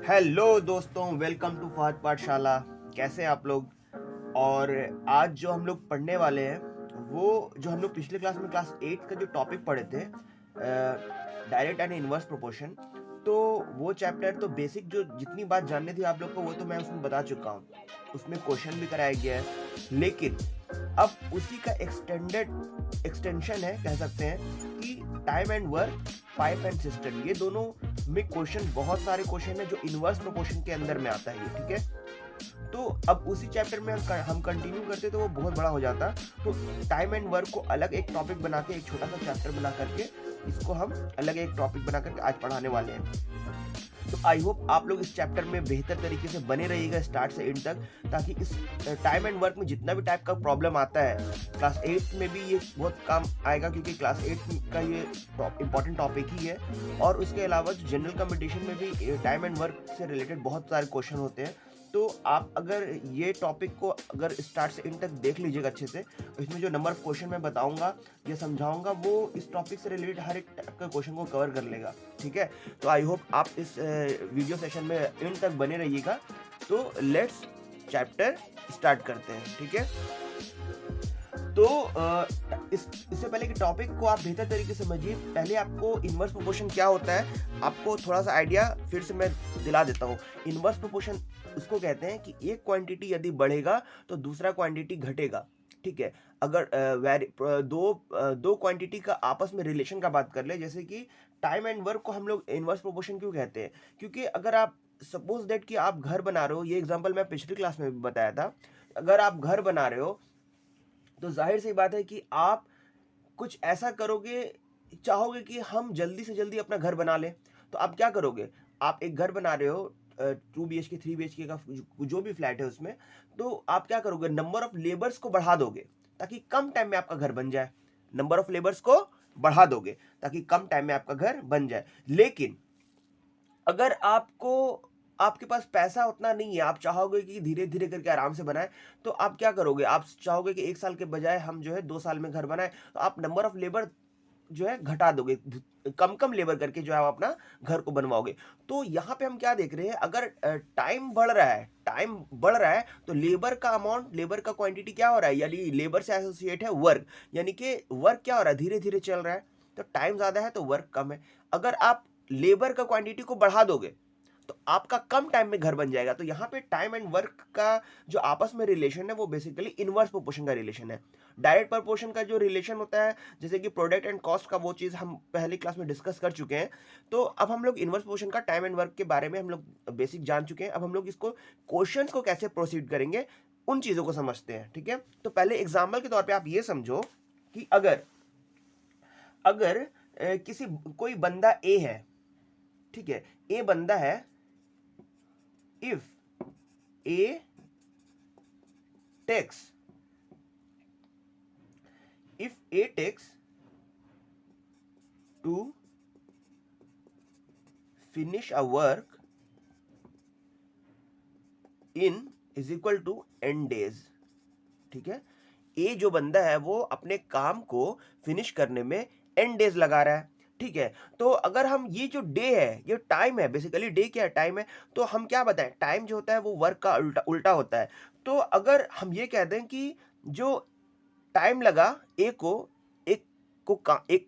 Hello दोस्तों, welcome to Fahad पाठशाला। कैसे हैं आप लोग? और आज जो हम लोग पढ़ने वाले हैं वो जो हम लोग पिछले क्लास में क्लास 8 का जो टॉपिक पढ़े थे, डायरेक्ट एंड इनवर्स प्रोपोर्शन। तो वो चैप्टर तो बेसिक जो जितनी बात जाननी थी आप लोग को वो तो मैं उसमें बता चुका हूँ। उसमें क्वेश्चन भी कराया गया है, लेकिन अब उसी का एक्सटेंशन है, कह सकते हैं कि time and work, pipe and system, ये दोनों में क्वेश्चन, बहुत सारे क्वेश्चन है जो इनवर्स प्रोपोर्शन के अंदर में आता है, ठीक है। तो अब उसी चैप्टर में हम कंटिन्यू करते तो वो बहुत बड़ा हो जाता। तो टाइम एंड वर्क को अलग एक टॉपिक बना के, एक छोटा सा चैप्टर बना करके इसको हम अलग एक टॉपिक बना करके आज पढ़ाने वाले हैं। तो आई होप आप लोग इस चैप्टर में बेहतर तरीके से बने रहिएगा स्टार्ट से एंड तक, ताकि इस टाइम एंड वर्क में जितना भी टाइप का प्रॉब्लम आता है क्लास 8 में भी ये बहुत काम आएगा, क्योंकि क्लास 8 का ये इंपॉर्टेंट टॉपिक ही है। और उसके अलावा जनरल कंपटीशन में भी टाइम एंड वर्क से रिलेटेड बहुत सारे क्वेश्चन होते हैं। तो आप अगर ये टॉपिक को अगर स्टार्ट से एंड तक देख लीजिएगा अच्छे से, तो इसमें जो नंबर ऑफ क्वेश्चन मैं बताऊंगा या समझाऊंगा वो इस टॉपिक से रिलेटेड हर एक टाइप का क्वेश्चन को कवर कर लेगा, ठीक है। तो आई होप आप इस वीडियो सेशन में एंड तक बने रहिएगा। तो लेट्स चैप्टर स्टार्ट करते हैं, ठीक है। तो इससे पहले कि टॉपिक को आप बेहतर तरीके से समझिए, पहले आपको इनवर्स प्रोपोर्शन क्या होता है आपको थोड़ा सा आइडिया फिर से मैं दिला देता हूँ। इनवर्स प्रोपोर्शन उसको कहते हैं कि एक क्वांटिटी यदि बढ़ेगा तो दूसरा क्वांटिटी घटेगा, ठीक है। अगर दो क्वांटिटी का आपस में रिलेशन का बात कर ले, जैसे कि टाइम एंड वर्क को हम लोग इनवर्स प्रोपोर्शन क्यों कहते हैं, क्योंकि अगर आप सपोज दैट कि आप घर बना रहे हो, ये एग्जांपल मैं पिछली क्लास में भी बताया था। अगर आप घर बना रहे हो तो जाहिर सी बात है कि आप कुछ ऐसा करोगे, चाहोगे कि हम जल्दी से जल्दी अपना घर बना लें। तो आप क्या करोगे? आप एक घर बना रहे हो 2 BHK 3 BHK का जो भी फ्लैट है उसमें, तो आप क्या करोगे? नंबर ऑफ लेबर्स को बढ़ा दोगे ताकि कम टाइम में आपका घर बन जाए। नंबर ऑफ लेबर्स को बढ़ा दोगे ताकि कम टाइम में आपका घर बन जाए। लेकिन अगर आपके पास पैसा उतना नहीं है, आप चाहोगे कि धीरे धीरे करके आराम से बनाए, तो आप क्या करोगे? आप चाहोगे कि 1 साल के बजाय हम जो है 2 साल में घर बनाए, तो आप नंबर ऑफ लेबर जो है घटा दोगे, कम कम लेबर करके जो है आप अपना घर को बनवाओगे। तो यहाँ पे हम क्या देख रहे हैं, अगर टाइम बढ़ रहा है तो लेबर का अमाउंट, लेबर का क्वांटिटी क्या हो रहा है, यानी लेबर से एसोसिएट है वर्क, यानी कि वर्क क्या हो रहा है, धीरे धीरे चल रहा है। तो टाइम ज्यादा है तो वर्क कम है। अगर आप लेबर का क्वांटिटी को बढ़ा दोगे तो आपका कम टाइम में घर बन जाएगा। तो यहाँ पे टाइम एंड वर्क का जो आपस में रिलेशन है वो बेसिकली इनवर्स प्रोपोर्शन का रिलेशन है। डायरेक्ट प्रोपोर्शन का जो रिलेशन होता है, जैसे कि प्रोडक्ट एंड कॉस्ट का, वो चीज हम पहली क्लास में डिस्कस कर चुके हैं। तो अब हम लोग इनवर्स प्रोपोर्शन का टाइम एंड वर्क के बारे में हम लोग बेसिक जान चुके हैं। अब हम लोग इसको क्वेश्चंस को कैसे प्रोसीड करेंगे उन चीजों को समझते हैं, ठीक है। तो पहले एग्जाम्पल के तौर पर आप ये समझो कि अगर अगर किसी कोई बंदा ए है, ठीक है, ए बंदा है। if a takes to finish a work in is equal to n days, ठीक है। ए जो बंदा है वो अपने काम को फिनिश करने में n डेज लगा रहा है, ठीक है। तो अगर हम ये जो डे है, ये टाइम है, बेसिकली डे क्या है, टाइम है। तो हम क्या बताएं, टाइम जो होता है वो वर्क का उल्टा उल्टा होता है। तो अगर हम ये कह दें कि जो टाइम लगा ए को एक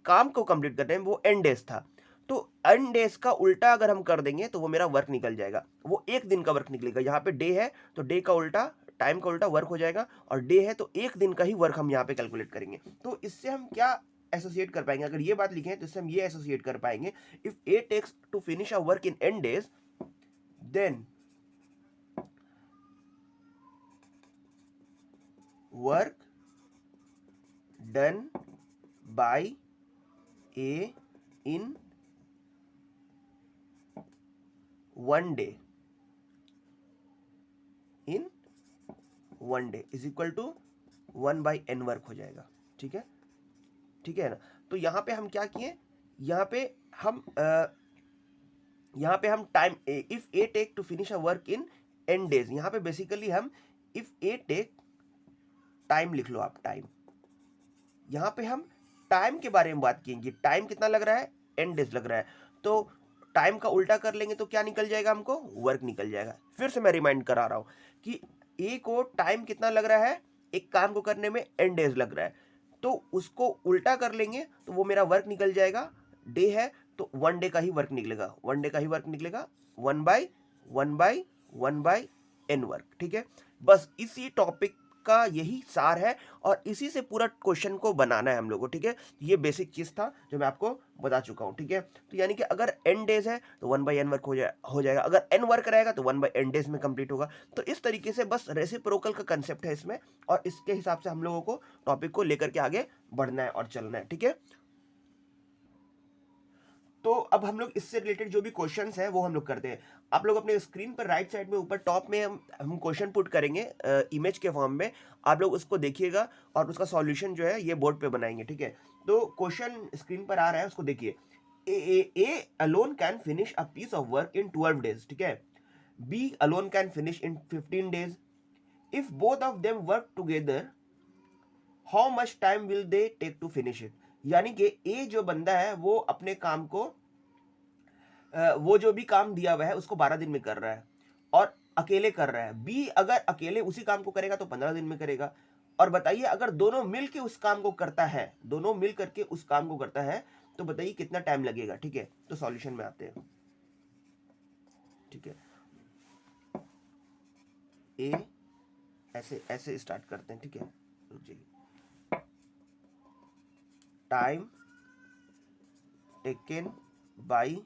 काम को कंप्लीट करने में वो n डेज था, तो n डेज का उल्टा अगर हम कर देंगे तो वो मेरा वर्क निकल जाएगा, वो एक दिन का वर्क निकलेगा। यहाँ पे डे है तो डे का उल्टा, टाइम का उल्टा वर्क हो जाएगा, और डे है तो एक दिन का ही वर्क हम यहाँ पे कैलकुलेट करेंगे। तो इससे हम क्या एसोसिएट कर पाएंगे, अगर ये बात लिखे हैं तो इससे हम ये एसोसिएट कर पाएंगे, if A takes to finish a work in n days, then work done by A in 1 day is equal to 1/n work हो जाएगा, ठीक है, ठीक है ना। तो यहाँ पे हम क्या किए, यहाँ पे हम time, if A take to finish a work in n days, यहाँ पे बेसिकली हम इफ ए टेक, टाइम लिख लो आप, टाइम, यहाँ पे हम टाइम के बारे में बात किएंगे, टाइम कितना लग रहा है, n डेज लग रहा है। तो टाइम का उल्टा कर लेंगे तो क्या निकल जाएगा, हमको वर्क निकल जाएगा। फिर से मैं रिमाइंड करा रहा हूं कि ए को टाइम कितना लग रहा है, एक काम को करने में n डेज लग रहा है, तो उसको उल्टा कर लेंगे तो वो मेरा वर्क निकल जाएगा। डे है तो 1 डे का ही वर्क निकलेगा, 1 डे का ही वर्क निकलेगा, 1/1/1/n वर्क। ठीक है, बस इसी टॉपिक का यही सार है और इसी से पूरा क्वेश्चन को बनाना है हम लोग को। ठीक है, ये बेसिक चीज था जो मैं आपको बता चुका हूं। ठीक है, तो यानी कि अगर n डेज है तो 1/n वर्क हो जाएगा, अगर n वर्क रहेगा तो 1/n डेज में कंप्लीट होगा। तो इस तरीके से बस रेसिप्रोकल का कंसेप्ट है इसमें, और इसके हिसाब से हम लोगों को टॉपिक को लेकर के आगे बढ़ना है और चलना है। ठीक है, तो अब हम लोग इससे रिलेटेड जो भी क्वेश्चंस है वो हम लोग करते हैं। आप लोग अपने स्क्रीन पर राइट साइड में ऊपर टॉप में हम क्वेश्चन पुट करेंगे इमेज के फॉर्म में, आप लोग उसको देखिएगा और उसका सॉल्यूशन जो है ये बोर्ड पे बनाएंगे। ठीक है, तो क्वेश्चन स्क्रीन पर आ रहा है, उसको देखिए। A alone can finish a piece of work in 12 days. ठीक है, B alone can finish in 15 days. If both of them work together how much time will they take to finish it. यानी कि ए जो बंदा है वो अपने काम को वो जो भी काम दिया हुआ है उसको 12 दिन में कर रहा है और अकेले कर रहा है। बी अगर अकेले उसी काम को करेगा तो 15 दिन में करेगा। और बताइए अगर दोनों मिल के उस काम को करता है, दोनों मिल करके उस काम को करता है, तो बताइए कितना टाइम लगेगा। ठीक है, तो सॉल्यूशन में आते हैं। ठीक है, ए ऐसे ऐसे स्टार्ट करते हैं। ठीक है, रुक जाइए। Time taken by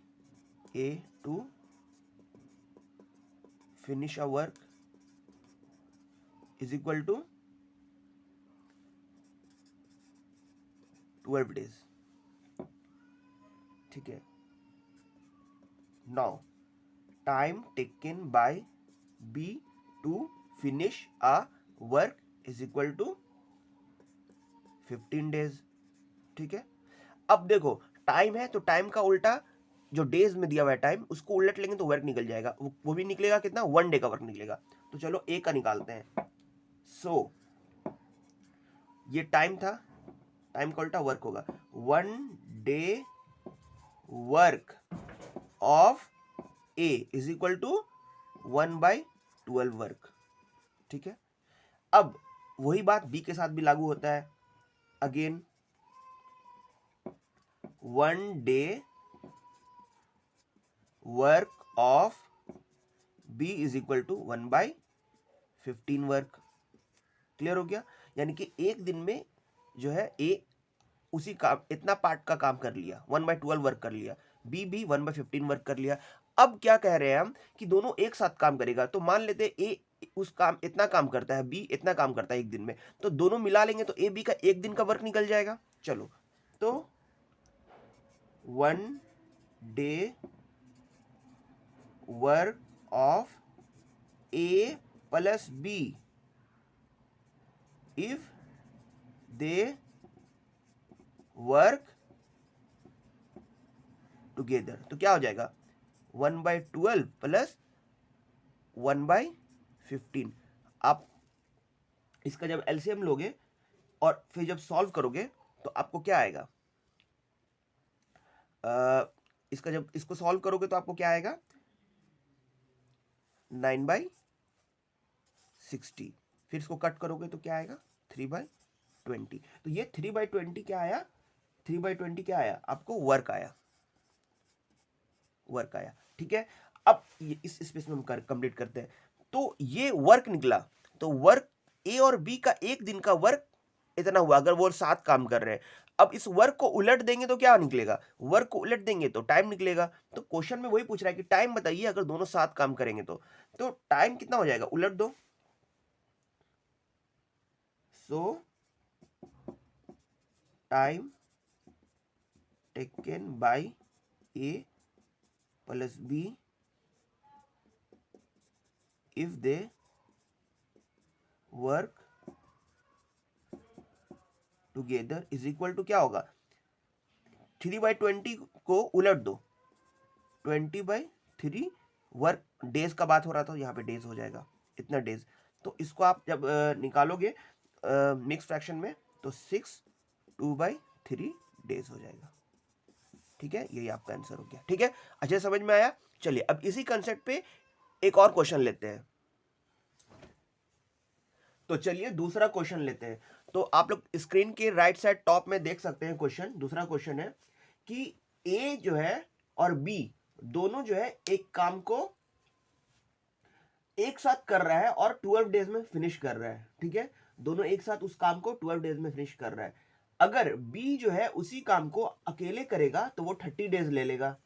A to finish a work is equal to 12 days. ठीक है, now time taken by B to finish a work is equal to 15 days. ठीक है, अब देखो टाइम है तो टाइम का उल्टा जो डेज में दिया हुआ है टाइम उसको उलट लेंगे तो वर्क निकल जाएगा, वो भी निकलेगा कितना, 1 डे का वर्क निकलेगा। तो चलो ए का निकालते हैं। सो ये टाइम था, टाइम का उल्टा वर्क होगा, 1 day work of A is equal to 1/12 work. ठीक है, अब वही बात बी के साथ भी लागू होता है। Again 1 day work of B is equal to 1/15 work. Clear हो गया, यानी कि एक दिन में जो है ए उसी काम इतना पार्ट का काम कर लिया, 1/12 वर्क कर लिया, बी भी 1/15 वर्क कर लिया। अब क्या कह रहे हैं हम कि दोनों एक साथ काम करेगा, तो मान लेते हैं ए उस काम इतना काम करता है, बी इतना काम करता है एक दिन में, तो दोनों मिला लेंगे तो ए बी का एक दिन का वर्क निकल जाएगा। चलो, तो 1 day work of A plus B if they work together, तो क्या हो जाएगा 1/12 प्लस 1/15। आप इसका जब एलसीएम लोगे और फिर जब सॉल्व करोगे तो आपको क्या आएगा, इसका जब इसको सॉल्व करोगे तो आपको क्या आएगा 9/60। फिर इसको कट करोगे तो क्या आएगा 3/20। तो ये 3/20 क्या आया, 3/20 क्या आया आपको, वर्क आया, वर्क आया। ठीक है, अब इस स्पेस में हम कंप्लीट करते हैं। तो ये वर्क निकला, तो वर्क ए और बी का एक दिन का वर्क इतना हुआ, अगर वो साथ काम कर रहे हैं। अब इस वर्क को उलट देंगे तो क्या निकलेगा, वर्क को उलट देंगे तो टाइम निकलेगा। तो क्वेश्चन में वही पूछ रहा है कि टाइम बताइए अगर दोनों साथ काम करेंगे तो टाइम कितना हो जाएगा, उलट दो। So time taken by A plus B if they work together is equal to क्या होगा, 3/20 को उलट दो, 20/3 वर्क डेज का बात हो रहा था, यहाँ पे डेज हो जाएगा इतना डेज। तो इसको आप जब निकालोगे मिक्स फ्रैक्शन में तो 6 2/3 डेज हो जाएगा। ठीक है, यही आपका आंसर हो गया। ठीक है, अच्छे समझ में आया। चलिए अब इसी कंसेप्ट पे एक और क्वेश्चन लेते हैं। तो चलिए दूसरा क्वेश्चन लेते हैं। तो आप लोग स्क्रीन के राइट साइड टॉप में देख सकते हैं क्वेश्चन। दूसरा क्वेश्चन है कि ए जो है और बी दोनों जो है एक काम को एक साथ कर रहा है और 12 डेज में फिनिश कर रहा है। ठीक है, दोनों एक साथ उस काम को 12 डेज में फिनिश कर रहा है। अगर बी जो है उसी काम को अकेले करेगा तो वो 30 डेज ले लेगा।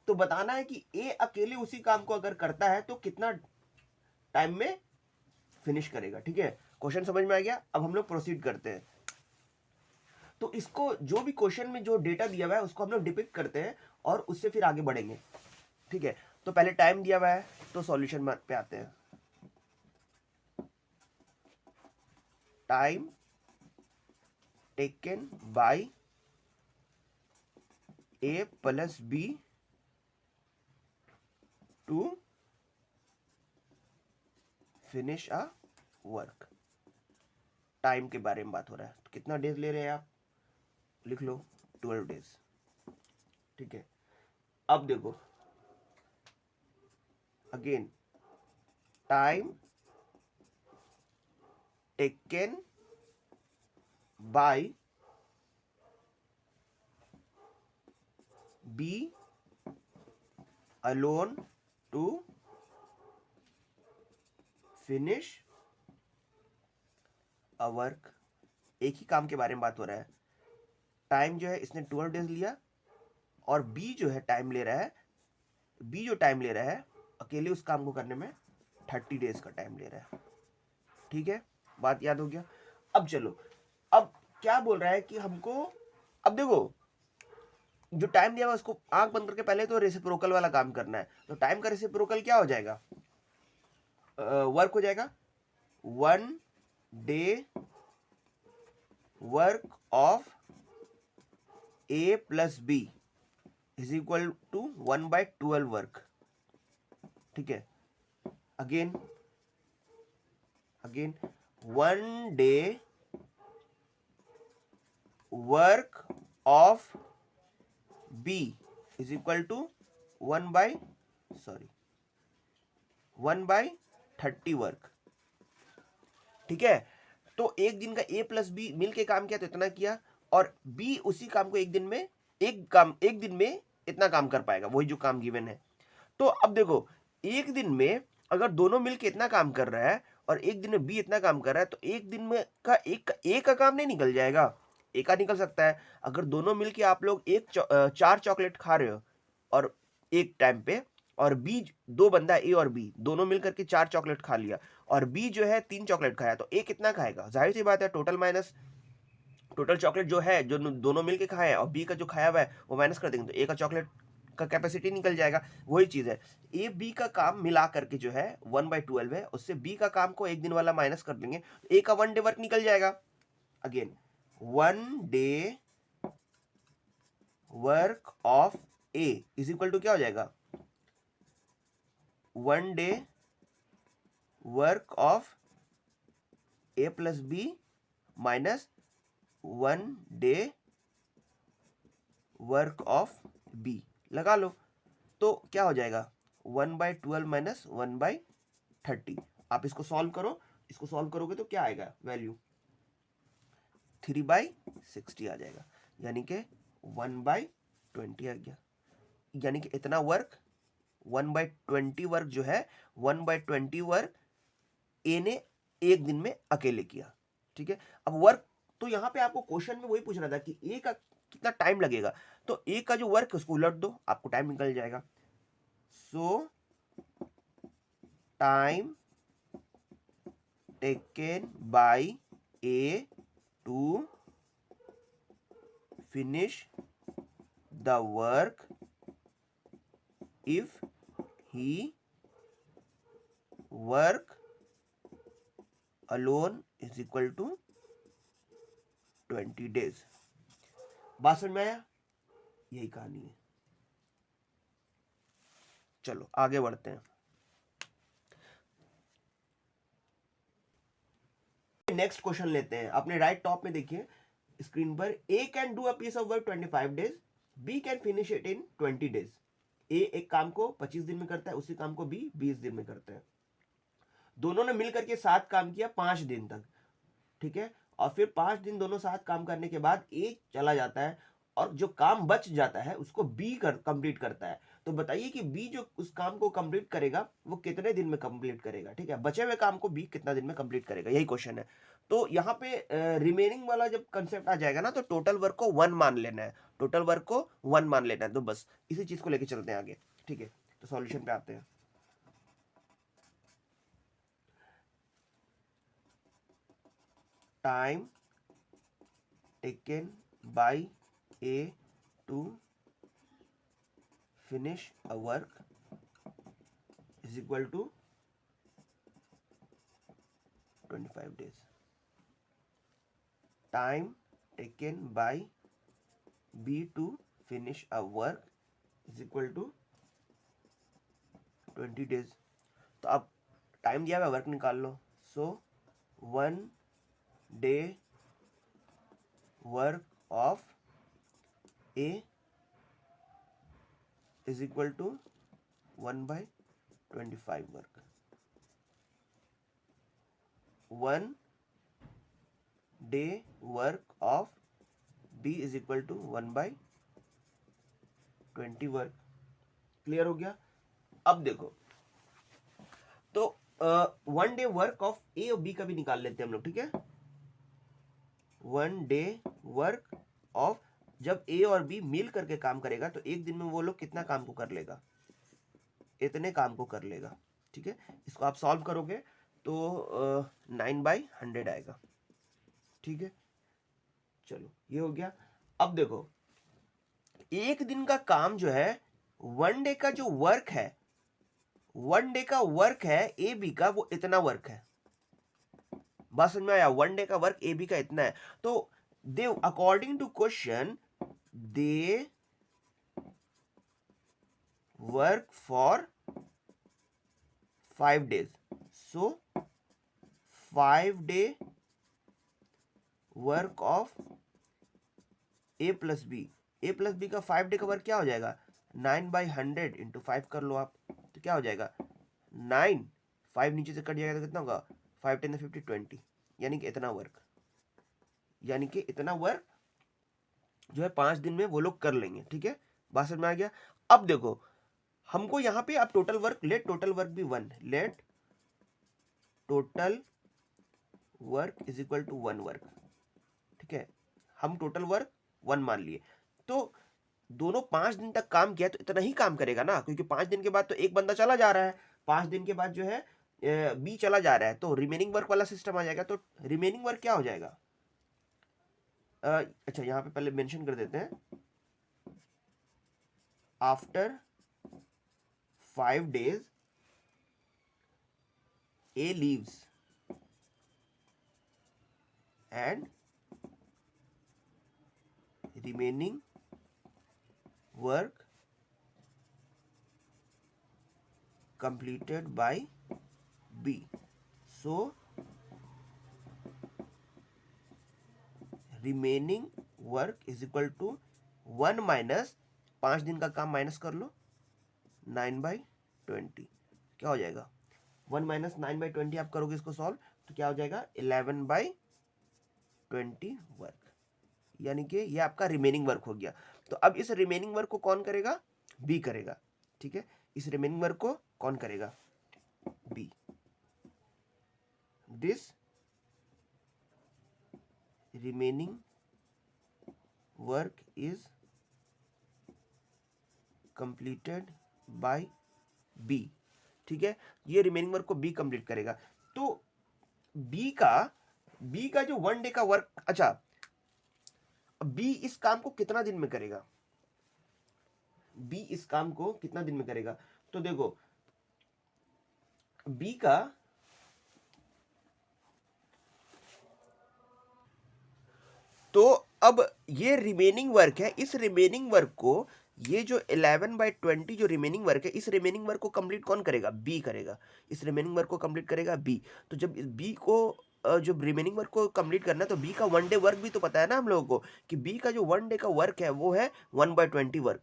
तो बताना है कि ए अकेले उसी काम को अगर करता है तो कितना टाइम में फिनिश करेगा। ठीक है, क्वेश्चन समझ में आ गया। अब हम लोग प्रोसीड करते हैं। तो इसको जो भी क्वेश्चन में जो डेटा दिया हुआ है उसको हम लोग डिपिक्ट करते हैं और उससे फिर आगे बढ़ेंगे। ठीक है, तो पहले टाइम दिया हुआ है तो सॉल्यूशन पे आते हैं। Time taken by A plus B to finish a work. Time के बारे में बात हो रहा है, तो कितना डेज ले रहे हैं आप, लिख लो 12 डेज। ठीक है, अब देखो again time taken by B alone to finish a work. एक ही काम के बारे में बात हो रहा है। टाइम जो है इसने 12 डेज लिया और बी जो है टाइम ले रहा है, बी जो टाइम ले रहा है अकेले उस काम को करने में 30 डेज का टाइम ले रहा है। ठीक है, बात याद हो गया। अब चलो, अब क्या बोल रहा है कि हमको, अब देखो जो टाइम दिया हुआ उसको आंख बंद करके पहले तो रेसिप्रोकल वाला काम करना है। तो टाइम का रेसिप्रोकल क्या हो जाएगा, वर्क हो जाएगा। 1 day work of A plus B is equal to 1/12 work. ठीक है, again 1 day work of B is equal to 1/30 work. ठीक है, तो एक दिन का ए प्लस बी मिल के काम किया तो इतना किया, और बी उसी काम को एक दिन में इतना काम कर पाएगा, वही जो काम गिवन है। तो अब देखो एक दिन में अगर दोनों मिलके इतना काम कर रहा है और एक दिन में बी इतना काम कर रहा है, तो एक दिन में का एक का काम नहीं निकल जाएगा, एक का निकल सकता है। अगर दोनों मिलके आप लोग 4 चॉकलेट खा रहे हो और एक टाइम पे, और बी, दो बंदा ए और बी दोनों मिलकर के 4 चॉकलेट खा लिया और बी जो है 3 चॉकलेट खाया, तो ए कितना खाएगा, जाहिर सी बात है टोटल माइनस टोटल चॉकलेट जो है जो दोनों मिलके खाए हैं और बी का जो खाया हुआ है वो माइनस कर देंगे, तो ए का चॉकलेट का कैपेसिटी निकल जाएगा। वही चीज है, ए बी का काम मिला करके जो है 1/12 है, उससे बी का काम को एक दिन वाला माइनस कर देंगे, ए का 1 डे वर्क निकल जाएगा। Again 1 day work of A is equal to क्या हो जाएगा, 1 day work of A plus B minus 1 day work of B, लगा लो। तो क्या हो जाएगा 1/12 माइनस 1/30। आप इसको सॉल्व करो, इसको सॉल्व करोगे तो क्या आएगा वैल्यू, 3/60 आ जाएगा, यानी कि 1/20 आ गया। यानी कि इतना वर्क 1/20 वर्क जो है 1/20 वर्क ए ने एक दिन में अकेले किया। ठीक है, अब वर्क, तो यहां पे आपको क्वेश्चन में वही पूछना था कि ए का कितना टाइम लगेगा, तो ए का जो वर्क है उसको उलट दो, आपको टाइम निकल जाएगा। So time taken by A to finish the work if he work alone is equal to 20 days। बात समझ में आया, यही कहानी है। चलो आगे बढ़ते हैं। नेक्स्ट क्वेश्चन लेते हैं, अपने राइट टॉप में देखिए स्क्रीन पर, a can do a piece of work 25 days b can finish it in 20 days। A एक काम को 25 दिन में करता है, उसी काम को बी 20 दिन में करता है। दोनों ने मिलकर के साथ काम किया 5 दिन तक, ठीक है। और फिर 5 दिन दोनों साथ काम करने के बाद ए चला जाता है और जो काम बच जाता है उसको बी कंप्लीट करता है। तो बताइए कि बी जो उस काम को कंप्लीट करेगा वो कितने दिन में कंप्लीट करेगा, ठीक है। बचे हुए काम को बी कितना दिन में कंप्लीट करेगा, यही क्वेश्चन है। तो यहाँ पे रिमेनिंग वाला जब कंसेप्ट आ जाएगा ना, तो टोटल वर्क को 1 मान लेना है, टोटल वर्क को 1 मान लेना है। तो बस इसी चीज को लेके चलते हैं आगे, ठीक है। तो सॉल्यूशन पे आते हैं। Time taken by A to finish a work is equal to 25 days. Time taken by B to finish a work is equal to 20 days. तो अब टाइम दिया हुआ, वर्क निकाल लो। सो 1 day work of A is equal to 1/25 work। 1 day work of B is equal to 1/20 work. Clear हो गया। अब देखो, तो 1 day वर्क ऑफ ए और बी का भी निकाल लेते हैं हम लोग, ठीक है। 1 day वर्क ऑफ, जब ए और बी मिल करके काम करेगा तो एक दिन में वो लोग कितना काम को कर लेगा, इतने काम को कर लेगा, ठीक है। इसको आप सॉल्व करोगे तो 9/100 आएगा, ठीक है। चलो ये हो गया। अब देखो, एक दिन का काम जो है, 1 डे का जो वर्क है, 1 डे का वर्क है ए बी का, वो इतना वर्क है। बात समझ में आया। 1 डे का वर्क ए बी का इतना है। तो they according to question they work for 5 days, so 5 day work of a plus b। a plus b का 5 डे का वर्क क्या हो जाएगा, 9/100 इंटू 5 कर लो आप, तो क्या हो जाएगा 9, 5 नीचे से कट जाएगा तो कितना होगा, 5 10 50 20, यानी कि इतना वर्क, यानी कि इतना वर्क जो है 5 दिन में वो लोग कर लेंगे, ठीक है। बात समझ में आ गया। अब देखो, हमको यहाँ पे अब total work, let total work भी 1, let total work is equal to 1 work, ठीक है। हम टोटल वर्क 1 मान लिए। तो दोनों 5 दिन तक काम किया तो इतना ही काम करेगा ना, क्योंकि 5 दिन के बाद तो एक बंदा चला जा रहा है, 5 दिन के बाद जो है बी चला जा रहा है, तो रिमेनिंग वर्क वाला सिस्टम आ जाएगा। तो रिमेनिंग वर्क क्या हो जाएगा, अच्छा यहां पे पहले मेंशन कर देते हैं, after 5 days A leaves and remaining work completed by B, so remaining work is equal to 1 minus 5 दिन का काम माइनस कर लो 9/20, क्या हो जाएगा 1 माइनस 9/20, आप करोगे इसको सॉल्व तो क्या हो जाएगा 11/20 वर्क, यानी कि ये आपका रिमेनिंग वर्क हो गया। तो अब इस रिमेनिंग वर्क को कौन करेगा, बी करेगा, ठीक है। इस रिमेनिंग वर्क को कौन करेगा, B. This remaining work is completed by B, ठीक है। ये रिमेनिंग वर्क को बी कंप्लीट करेगा। तो बी का जो 1 डे का वर्क, अच्छा बी इस काम को कितना दिन में करेगा, बी इस काम को कितना दिन में करेगा। तो देखो बी का, तो अब ये रिमेनिंग वर्क है, इस रिमेनिंग वर्क को, ये जो 11/20 जो रिमेनिंग वर्क है, इस रिमेनिंग वर्क को कंप्लीट कौन करेगा, बी करेगा। इस रिमेनिंग वर्क को कंप्लीट करेगा बी। तो जब बी को जो रिमेनिंग वर्क को कंप्लीट करना है तो बी का 1 डे वर्क भी तो पता है ना हम लोगों को कि बी का जो 1 डे का वर्क है वो है 1/20 वर्क।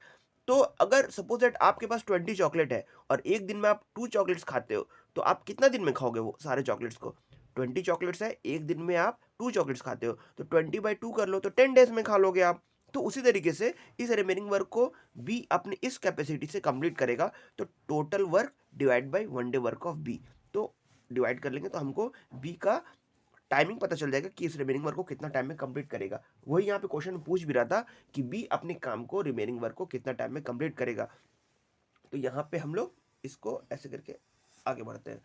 तो अगर सपोज दैट आपके पास 20 चॉकलेट है और एक दिन में आप 2 चॉकलेट्स खाते हो, तो आप कितना दिन में खाओगे वो सारे चॉकलेट्स को? 20 चॉकलेट्स है, एक दिन में आप 2 चॉकलेट्स खाते हो, तो 20/2 कर लो, तो 10 डेज में खा लोगे आप। तो उसी तरीके से इस रिमेनिंग वर्क को बी अपने इस कैपेसिटी से कंप्लीट करेगा। तो total work divide by 1 day work of B, तो डिवाइड कर लेंगे तो हमको बी का टाइमिंग पता चल जाएगा कि इस रिमेनिंग वर्क को कितना टाइम में कंप्लीट करेगा। वही यहाँ पे क्वेश्चन पूछ भी रहा था कि बी अपने काम को रिमेनिंग वर्क को कितना टाइम में कंप्लीट करेगा। तो यहाँ पे हम लोग इसको ऐसे करके आगे बढ़ते हैं।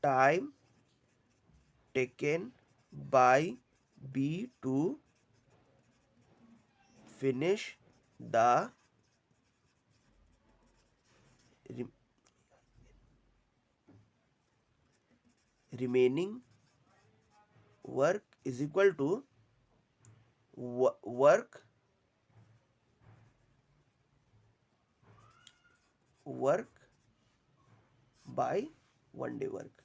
Time taken by B to finish the remaining work is equal to work by 1 day work.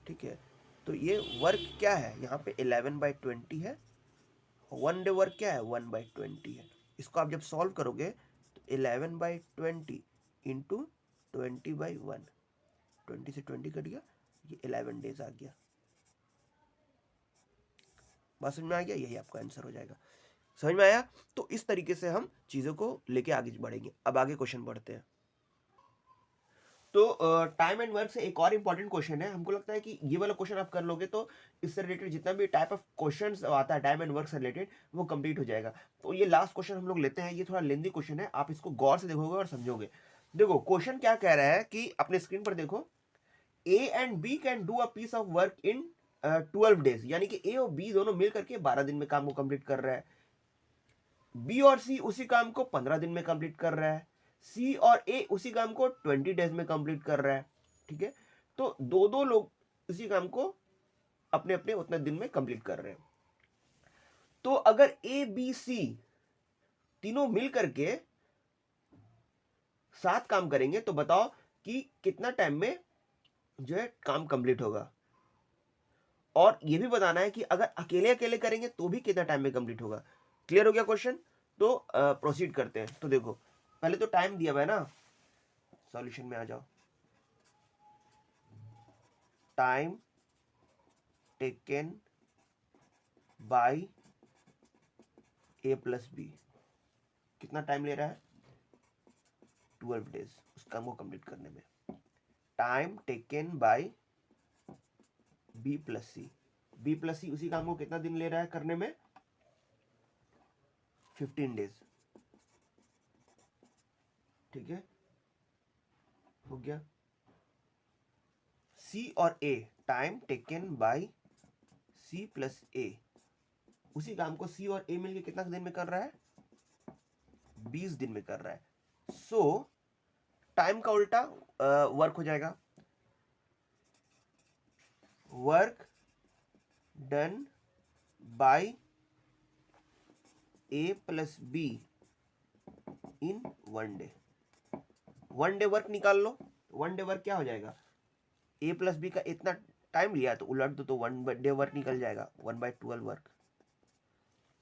ठीक है, तो ये वर्क क्या है यहाँ पे 11/20 है, 1 डे वर्क क्या है 1/20 है। इसको आप जब सॉल्व करोगे तो 11/20 इंटू 20/1, 20 से 20 कट गया, ये 11 डेज आ गया। बात समझ में आ गया? यही आपका आंसर हो जाएगा। समझ में आया? तो इस तरीके से हम चीजों को लेके आगे बढ़ेंगे। अब आगे क्वेश्चन बढ़ते हैं। तो टाइम एंड वर्क से एक और इंपॉर्टेंट क्वेश्चन है, हमको लगता है कि ये वाला क्वेश्चन आप कर लोगे तो इससे रिलेटेड जितना भी टाइप ऑफ क्वेश्चंस आता है टाइम एंड वर्क से रिलेटेड वो कंप्लीट हो जाएगा। तो ये लास्ट क्वेश्चन हम लोग लेते हैं, ये थोड़ा लेंदी क्वेश्चन है, आप इसको गौर से देखोगे और समझोगे। देखो क्वेश्चन क्या कह रहा है कि अपने स्क्रीन पर देखो, A and B can do a piece of work in 12 days, यानी कि ए और बी दोनों मिल करके 12 दिन में काम को कंप्लीट कर रहा है। बी और सी उसी काम को 15 दिन में कंप्लीट कर रहा है। सी और ए उसी काम को 20 डेज में कंप्लीट कर रहा है। ठीक है, तो दो दो लोग उसी काम को अपने अपने उतने दिन में कंप्लीट कर रहे हैं। तो अगर ए बी सी तीनों मिल करके 7 काम करेंगे तो बताओ कि कितना टाइम में जो है काम कंप्लीट होगा। और ये भी बताना है कि अगर अकेले अकेले करेंगे तो भी कितना टाइम में कंप्लीट होगा। क्लियर हो गया क्वेश्चन? तो प्रोसीड करते हैं। तो देखो पहले तो टाइम दिया हुआ है ना, सॉल्यूशन में आ जाओ। Time taken by A plus B, कितना टाइम ले रहा है 12 डेज उस काम को कंप्लीट करने में। Time taken by B plus c, b plus c उसी काम को कितना दिन ले रहा है करने में 15 डेज। ठीक है, हो गया। सी और A, time taken by C plus A, उसी काम को सी और ए मिलकर कितना दिन में कर रहा है 20 दिन में कर रहा है। सो टाइम का उल्टा वर्क हो जाएगा, work done by A plus be in 1 day. 1 day work निकाल लो, 1 डे वर्क क्या हो जाएगा, ए प्लस बी का इतना टाइम लिया तो उलट दो तो 1 डे वर्क निकल जाएगा, 1/12 वर्क।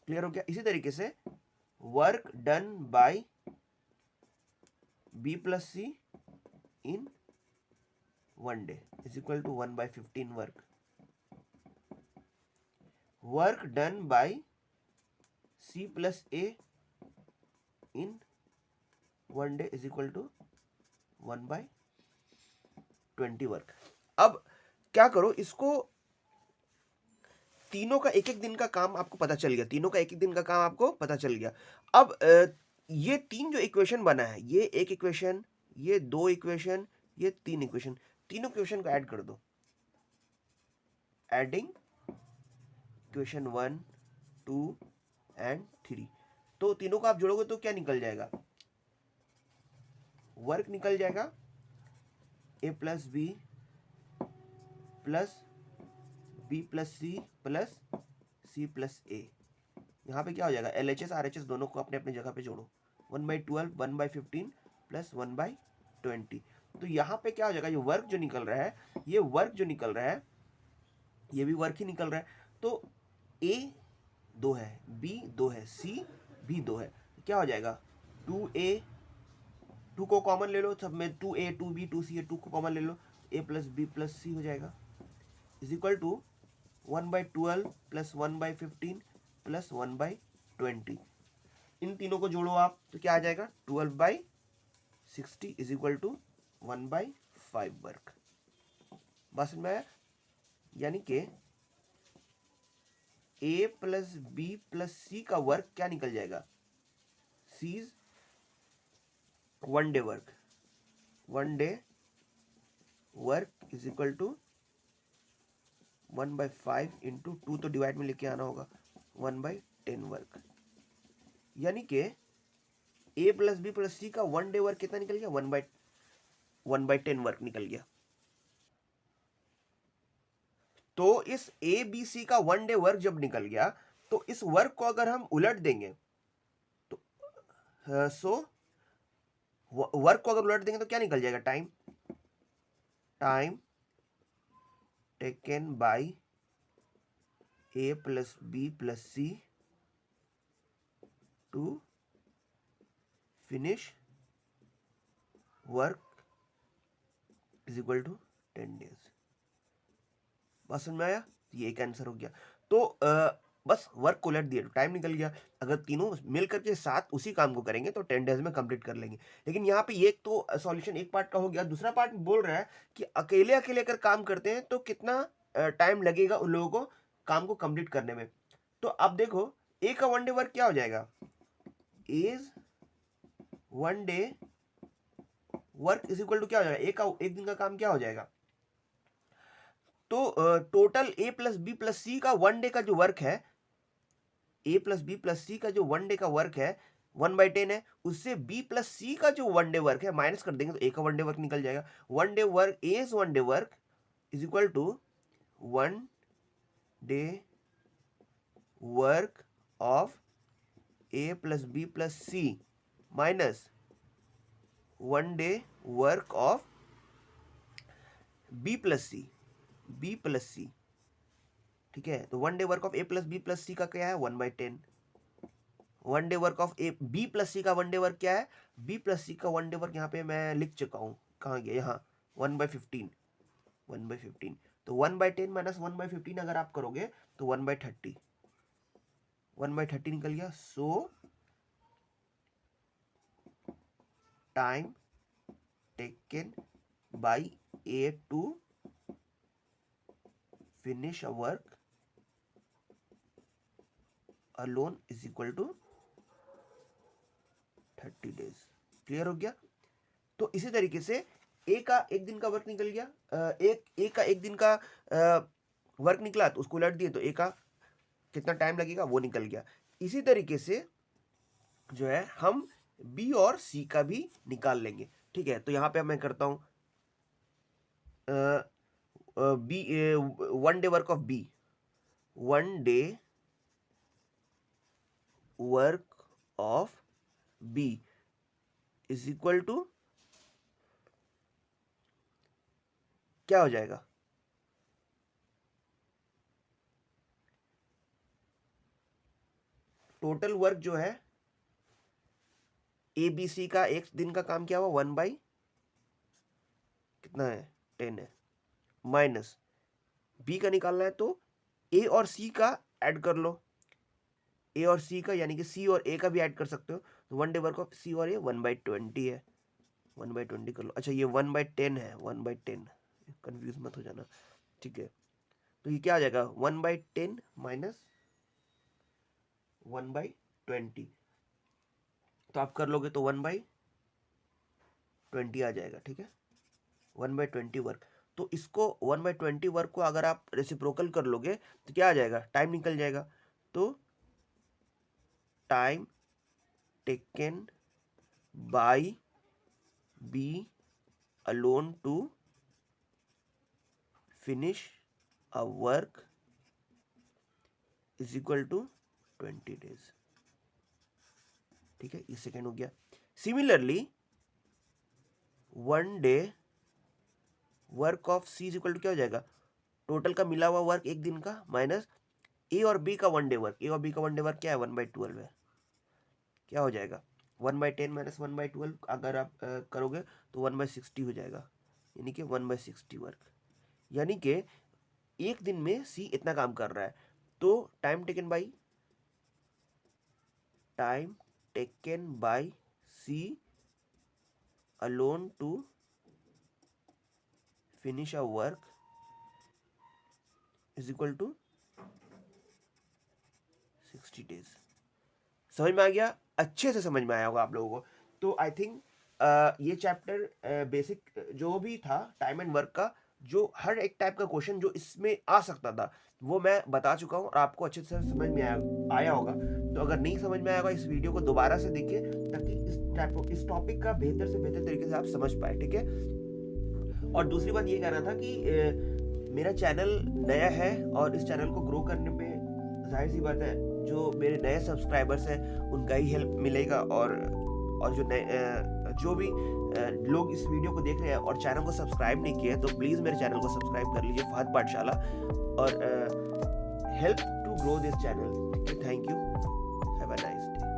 क्लियर हो गया? इसी तरीके से work done by B plus C in 1 day is equal to 1/15 work. Work done by C plus A in 1 day is equal to 1/20 work. अब क्या करो, इसको तीनों का एक एक दिन का काम आपको पता चल गया, तीनों का एक एक दिन का काम आपको पता चल गया। अब ये तीन जो इक्वेशन बना है, ये एक इक्वेशन, ये 2 इक्वेशन, ये 3 इक्वेशन, तीनों इक्वेशन को ऐड कर दो। एडिंग इक्वेशन 1 2 एंड 3, तो तीनों को आप जोड़ोगे तो क्या निकल जाएगा, वर्क निकल जाएगा a plus b plus b plus c plus c plus a. यहाँ पे क्या हो जाएगा, LHS RHS दोनों को अपने अपने जगह पे जोड़ो, 1/12 1/15 प्लस 1/20। तो यहाँ पे क्या हो जाएगा, ये वर्क जो निकल रहा है, ये वर्क जो निकल रहा है, ये भी वर्क ही निकल रहा है। तो A 2 है, B 2 है, C भी 2 है, क्या हो जाएगा 2A, 2 को कॉमन ले लो सब में, 2A 2B 2C है, 2 को कॉमन ले लो, A plus B plus C हो जाएगा, is equal to 1/12 plus 1/15 plus 1/20। इन तीनों को जोड़ो आप तो क्या आ जाएगा 12/60 इज इक्वल टू 1/5 वर्क। बस में यानी कि A plus B plus C का वर्क क्या निकल जाएगा, सीज 1 day work, 1 day work is equal to 1/5 into 2 तो डिवाइड में लेके आना होगा 1/10 वर्क। यानी कि A plus B plus C का 1 डे वर्क कितना निकल गया, 1/10 वर्क निकल गया। तो इस ABC का 1 डे वर्क जब निकल गया तो इस वर्क को अगर हम उलट देंगे तो वर्क को अगर उलट देंगे तो क्या निकल जाएगा, time taken by A plus B plus C to finish work is equal to 10 days. बस समझ में आया, ये एक आंसर हो गया। तो बस वर्क को उलट दिया, टाइम निकल गया। अगर तीनों मिल करके साथ उसी काम को करेंगे तो 10 डेज में कंप्लीट कर लेंगे। लेकिन यहाँ पे एक तो सॉल्यूशन एक पार्ट का हो गया, दूसरा पार्ट बोल रहा है कि अकेले अकेले अगर काम करते हैं तो कितना टाइम लगेगा उन लोगों को काम को कंप्लीट करने में। तो अब देखो ए का 1 डे वर्क क्या हो जाएगा, is 1 day work is equal to क्या हो जाएगा, एक दिन का काम क्या हो जाएगा। तो total A plus B plus C का 1 डे का जो वर्क है, A plus B plus C का जो 1 डे का वर्क है 1/10 है, उससे B प्लस C का जो 1 डे वर्क है माइनस कर देंगे तो A का 1 डे वर्क निकल जाएगा। 1 day work, A's 1 day work is equal to 1 day work of A plus B plus C minus 1 day work of B plus C, ठीक है। तो 1 day work of A plus B plus C का क्या है 1/10। 1 day work of B plus C का 1 day work क्या है, B plus C का 1 डे वर्क यहाँ पे मैं लिख चुका हूँ, कहाँ गया, यहाँ 1/15। तो 1/10 माइनस 1/15 अगर आप करोगे तो 1/30 निकल गया। So time taken by A to finish a work alone is equal to 30 days. Clear हो गया। तो इसी तरीके से ए का एक दिन का वर्क निकल गया, ए का एक दिन का वर्क निकला तो उसको उलट दिए तो ए का कितना टाइम लगेगा वो निकल गया। इसी तरीके से जो है हम बी और सी का भी निकाल लेंगे, ठीक है। तो यहाँ पे मैं करता हूँ B 1 day work of B, 1 day work of B is equal to क्या हो जाएगा, टोटल वर्क जो है ए बी सी का एक दिन का काम क्या हुआ 1 बाई कितना है 10 है, माइनस बी का निकालना है तो ए और सी का ऐड कर लो, ए और सी का यानी कि सी और ए का भी ऐड कर सकते हो। तो 1 डे वर्क ऑफ सी और ए 1/20 है, 1/20 कर लो। अच्छा ये 1/10 है, 1/10 कंफ्यूज मत हो जाना, ठीक है। तो ये क्या आ जाएगा 1/10 माइनस 1/20, तो आप कर लोगे तो 1/20 आ जाएगा, ठीक है। 1/20 वर्क, तो इसको 1/20 वर्क को अगर आप रेसिप्रोकल कर लोगे तो क्या आ जाएगा, टाइम निकल जाएगा। तो time taken by B alone to finish a work is equal to 20 days, ठीक है। ये सेकेंड हो गया। Similarly 1 day work of C is equal to क्या हो जाएगा, टोटल का मिला हुआ वर्क एक दिन का माइनस ए और बी का 1 डे वर्क। ए और बी का 1 डे वर्क क्या है, 1/12 है। क्या हो जाएगा 1/10 माइनस 1/12, अगर आप करोगे तो 1/60 हो जाएगा, यानी कि 1/60 वर्क। यानी कि एक दिन में सी इतना काम कर रहा है। तो time taken by C alone to finish a work is equal to 60 days. समझ में आ गया, अच्छे से समझ में आया होगा आप लोगों को। तो आई थिंक ये चैप्टर बेसिक जो भी था टाइम एंड वर्क का, जो हर एक टाइप का क्वेश्चन जो इसमें आ सकता था वो मैं बता चुका हूँ और आपको अच्छे से समझ में आया होगा। तो अगर नहीं समझ में आएगा इस वीडियो को दोबारा से देखिए, ताकि इस टॉपिक का बेहतर से बेहतर तरीके से आप समझ पाए, ठीक है। और दूसरी बात ये कहना था कि मेरा चैनल नया है और इस चैनल को ग्रो करने पे जाहिर सी बात है जो मेरे नए सब्सक्राइबर्स हैं उनका ही हेल्प मिलेगा, और जो भी लोग इस वीडियो को देख रहे हैं और चैनल को सब्सक्राइब नहीं किए तो प्लीज़ मेरे चैनल को सब्सक्राइब कर लीजिए, फहद पाठशाला, और help to grow this channel. Thank you, have a nice day.